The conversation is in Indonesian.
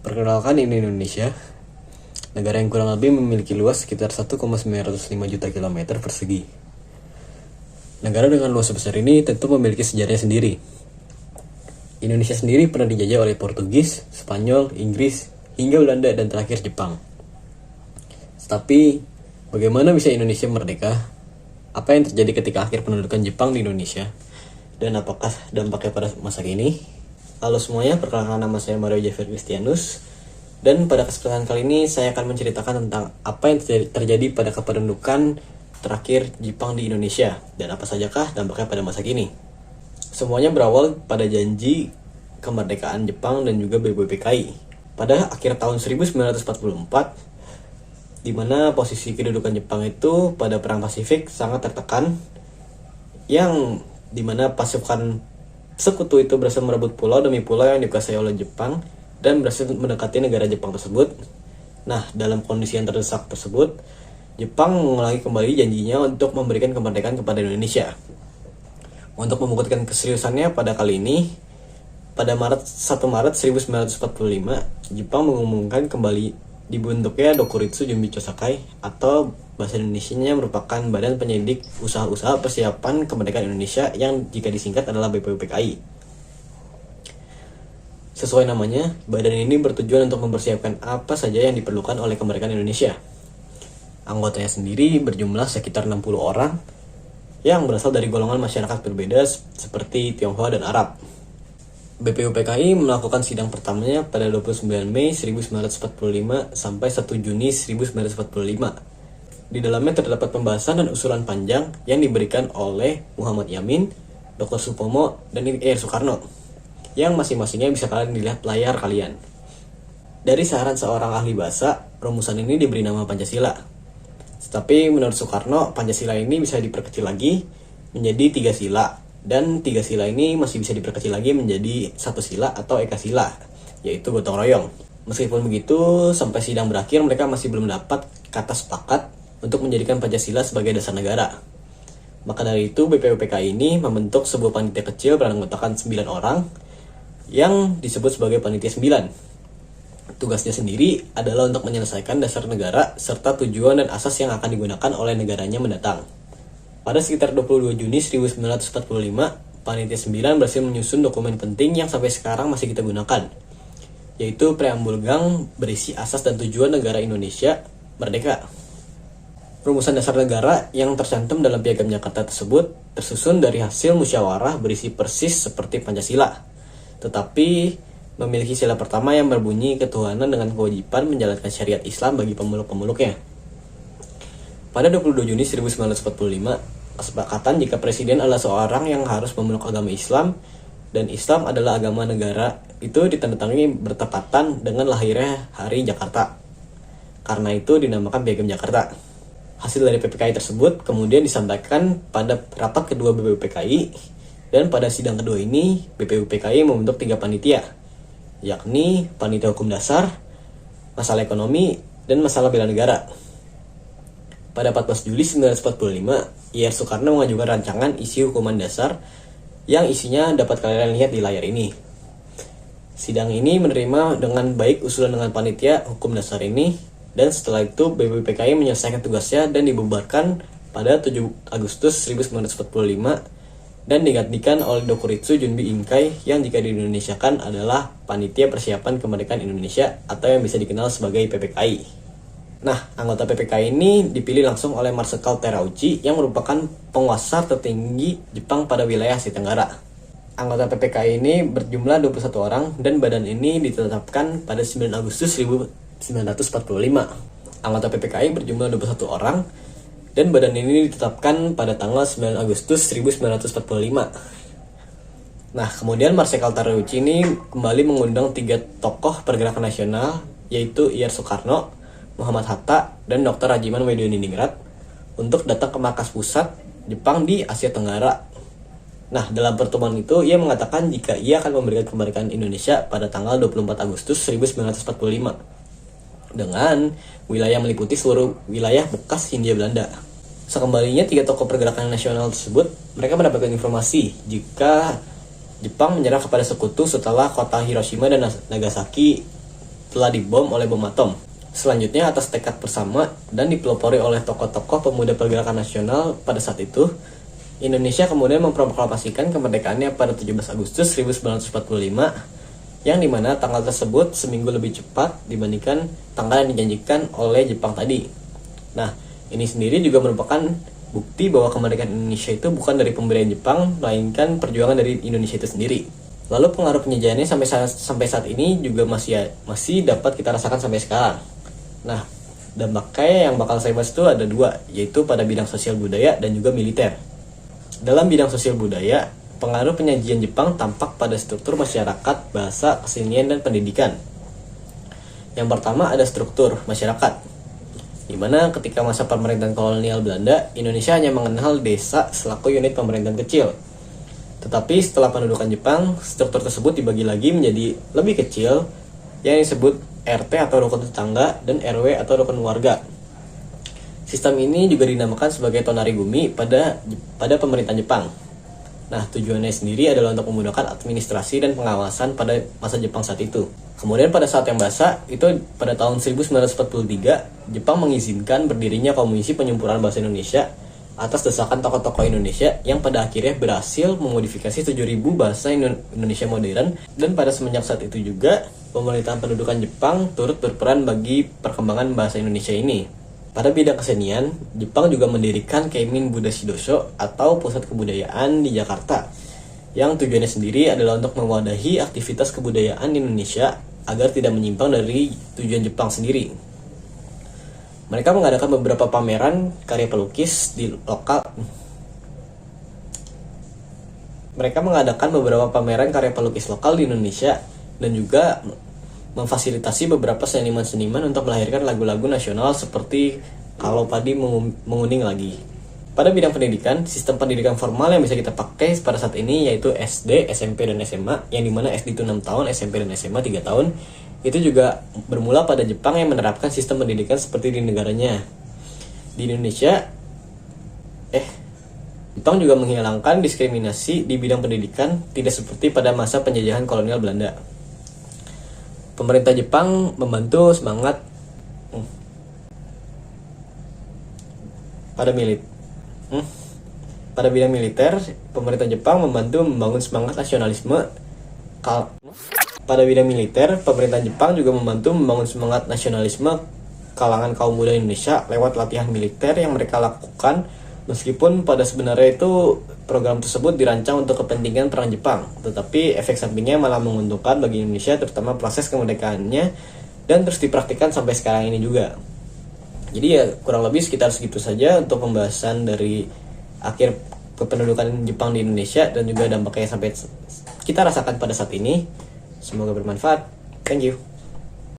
Perkenalkan, ini Indonesia, negara yang kurang lebih memiliki luas sekitar 1,905 juta kilometer persegi. Negara dengan luas sebesar ini tentu memiliki sejarahnya sendiri. Indonesia sendiri pernah dijajah oleh Portugis, Spanyol, Inggris, hingga Belanda dan terakhir Jepang. Tapi, bagaimana bisa Indonesia merdeka? Apa yang terjadi ketika akhir pendudukan Jepang di Indonesia? Dan apakah dampaknya pada masa kini? Halo semuanya, perkenalkan nama saya Mario Jeffrey Christianus. Dan pada kesempatan kali ini saya akan menceritakan tentang apa yang terjadi pada kependudukan terakhir Jepang di Indonesia dan apa sajakah dampaknya pada masa kini. Semuanya berawal pada janji kemerdekaan Jepang dan juga BPUPKI pada akhir tahun 1944, di mana posisi kedudukan Jepang itu pada Perang Pasifik sangat tertekan, yang dimana pasukan sekutu itu berhasil merebut pulau demi pulau yang dikuasai oleh Jepang dan berhasil mendekati negara Jepang tersebut. Nah, dalam kondisi yang terdesak tersebut, Jepang mengulangi kembali janjinya untuk memberikan kemerdekaan kepada Indonesia. Untuk membuktikan keseriusannya pada kali ini, pada 1 Maret 1945, Jepang mengumumkan kembali dibentuknya Dokuritsu Junbicho Sakai, atau bahasa Indonesianya merupakan Badan Penyelidik Usaha-Usaha Persiapan Kemerdekaan Indonesia, yang jika disingkat adalah BPUPKI. Sesuai namanya, badan ini bertujuan untuk mempersiapkan apa saja yang diperlukan oleh kemerdekaan Indonesia. Anggotanya sendiri berjumlah sekitar 60 orang yang berasal dari golongan masyarakat berbeda seperti Tionghoa dan Arab. BPUPKI melakukan sidang pertamanya pada 29 Mei 1945 sampai 1 Juni 1945. Di dalamnya terdapat pembahasan dan usulan panjang yang diberikan oleh Muhammad Yamin, Dr. Supomo, dan Ir Soekarno, yang masing-masingnya bisa kalian dilihat layar kalian. Dari saran seorang ahli bahasa, rumusan ini diberi nama Pancasila. Tetapi menurut Soekarno, Pancasila ini bisa diperkecil lagi menjadi 3 sila, dan 3 sila ini masih bisa diperkecil lagi menjadi 1 sila atau ekasila, yaitu gotong royong. Meskipun begitu, sampai sidang berakhir mereka masih belum dapat kata sepakat untuk menjadikan Pancasila sebagai dasar negara. Maka dari itu, BPUPKI ini membentuk sebuah panitia kecil beranggotakan 9 orang yang disebut sebagai Panitia 9. Tugasnya sendiri adalah untuk menyelesaikan dasar negara serta tujuan dan asas yang akan digunakan oleh negaranya mendatang. Pada sekitar 22 Juni 1945, Panitia 9 berhasil menyusun dokumen penting yang sampai sekarang masih kita gunakan, yaitu Preambul Gang berisi asas dan tujuan negara Indonesia merdeka. Rumusan dasar negara yang tercantum dalam Piagam Jakarta tersebut tersusun dari hasil musyawarah berisi persis seperti Pancasila, tetapi memiliki sila pertama yang berbunyi ketuhanan dengan kewajiban menjalankan syariat Islam bagi pemeluk-pemeluknya. Pada 22 Juni 1945, kesepakatan jika presiden adalah seorang yang harus memeluk agama Islam dan Islam adalah agama negara itu ditandatangani bertepatan dengan lahirnya hari Jakarta. Karena itu dinamakan Piagam Jakarta. Hasil dari PPKI tersebut kemudian disampaikan pada rapat kedua BPUPKI, dan pada sidang kedua ini BPUPKI membentuk 3 panitia, yakni Panitia Hukum Dasar, Masalah Ekonomi, dan Masalah Bela Negara. Pada 14 Juli 1945, Ir Soekarno mengajukan rancangan isi hukuman dasar yang isinya dapat kalian lihat di layar ini. Sidang ini menerima dengan baik usulan dengan panitia hukum dasar ini, dan setelah itu BPUPKI menyelesaikan tugasnya dan dibubarkan pada 7 Agustus 1945 dan digantikan oleh Dokuritsu Junbi Inkai, yang jika diindonesiakan adalah Panitia Persiapan Kemerdekaan Indonesia atau yang bisa dikenal sebagai PPKI. Nah, anggota PPKI ini dipilih langsung oleh Marsekal Terauchi yang merupakan penguasa tertinggi Jepang pada wilayah Asia Tenggara. Anggota PPKI ini berjumlah 21 orang dan badan ini ditetapkan pada 9 Agustus 1945. Anggota PPKI berjumlah 21 orang dan badan ini ditetapkan pada tanggal 9 Agustus 1945. Nah, kemudian Marsekal Terauchi ini kembali mengundang 3 tokoh pergerakan nasional, yaitu Ir Soekarno, Muhammad Hatta, dan Dr. Rajiman Weddiriningrat untuk datang ke markas pusat Jepang di Asia Tenggara. Nah, dalam pertemuan itu ia mengatakan jika ia akan memberikan kemerdekaan Indonesia pada tanggal 24 Agustus 1945 dengan wilayah meliputi seluruh wilayah bekas Hindia Belanda. Sekembalinya 3 tokoh pergerakan nasional tersebut, mereka mendapatkan informasi jika Jepang menyerah kepada sekutu setelah kota Hiroshima dan Nagasaki telah dibom oleh bom atom. Selanjutnya, atas tekad bersama dan dipelopori oleh tokoh-tokoh pemuda pergerakan nasional pada saat itu, Indonesia kemudian memproklamasikan kemerdekaannya pada 17 Agustus 1945, yang dimana tanggal tersebut seminggu lebih cepat dibandingkan tanggal yang dijanjikan oleh Jepang tadi. Nah, ini sendiri juga merupakan bukti bahwa kemerdekaan Indonesia itu bukan dari pemberian Jepang, melainkan perjuangan dari Indonesia itu sendiri. Lalu pengaruh penjajahannya sampai saat ini juga masih dapat kita rasakan sampai sekarang. Nah, dampaknya yang bakal saya bahas itu ada dua, yaitu pada bidang sosial budaya dan juga militer. Dalam bidang sosial budaya, pengaruh penyajian Jepang tampak pada struktur masyarakat, bahasa, kesenian, dan pendidikan. Yang pertama ada struktur masyarakat, di mana ketika masa pemerintahan kolonial Belanda, Indonesia hanya mengenal desa selaku unit pemerintahan kecil. Tetapi setelah pendudukan Jepang, struktur tersebut dibagi lagi menjadi lebih kecil, yang disebut RT atau rukun tetangga dan RW atau rukun warga. Sistem ini juga dinamakan sebagai Tonarigumi pada pemerintahan Jepang. Nah, tujuannya sendiri adalah untuk memudahkan administrasi dan pengawasan pada masa Jepang saat itu. Kemudian pada saat yang basah, itu pada tahun 1943, Jepang mengizinkan berdirinya Komisi Penyempurnaan Bahasa Indonesia atas desakan tokoh-tokoh Indonesia yang pada akhirnya berhasil memodifikasi 7.000 bahasa Indonesia modern, dan pada semenjak saat itu juga pemerintahan pendudukan Jepang turut berperan bagi perkembangan bahasa Indonesia ini. Pada bidang kesenian, Jepang juga mendirikan Keimin Buddha Shidosho atau pusat kebudayaan di Jakarta, yang tujuannya sendiri adalah untuk mewadahi aktivitas kebudayaan di Indonesia agar tidak menyimpang dari tujuan Jepang sendiri. Mereka mengadakan beberapa pameran karya pelukis di lokal. Mereka mengadakan beberapa pameran karya pelukis lokal di Indonesia dan juga memfasilitasi beberapa seniman-seniman untuk melahirkan lagu-lagu nasional seperti Kalau Padi Menguning Lagi. Pada bidang pendidikan, sistem pendidikan formal yang bisa kita pakai pada saat ini yaitu SD, SMP, dan SMA, yang dimana SD itu 6 tahun, SMP dan SMA 3 tahun. Itu juga bermula pada Jepang yang menerapkan sistem pendidikan seperti di negaranya. Di Indonesia, Jepang juga menghilangkan diskriminasi di bidang pendidikan, tidak seperti pada masa penjajahan kolonial Belanda. Pemerintah Jepang membantu semangat pada bidang militer, pemerintah Jepang membantu membangun semangat nasionalisme. Pada bidang militer, pemerintah Jepang juga membantu membangun semangat nasionalisme kalangan kaum muda Indonesia lewat latihan militer yang mereka lakukan, meskipun pada sebenarnya itu program tersebut dirancang untuk kepentingan perang Jepang, tetapi efek sampingnya malah menguntungkan bagi Indonesia, terutama proses kemerdekaannya, dan terus dipraktikkan sampai sekarang ini juga. Jadi ya kurang lebih sekitar segitu saja untuk pembahasan dari akhir kependudukan Jepang di Indonesia dan juga dampaknya sampai kita rasakan pada saat ini. Semoga bermanfaat. Thank you.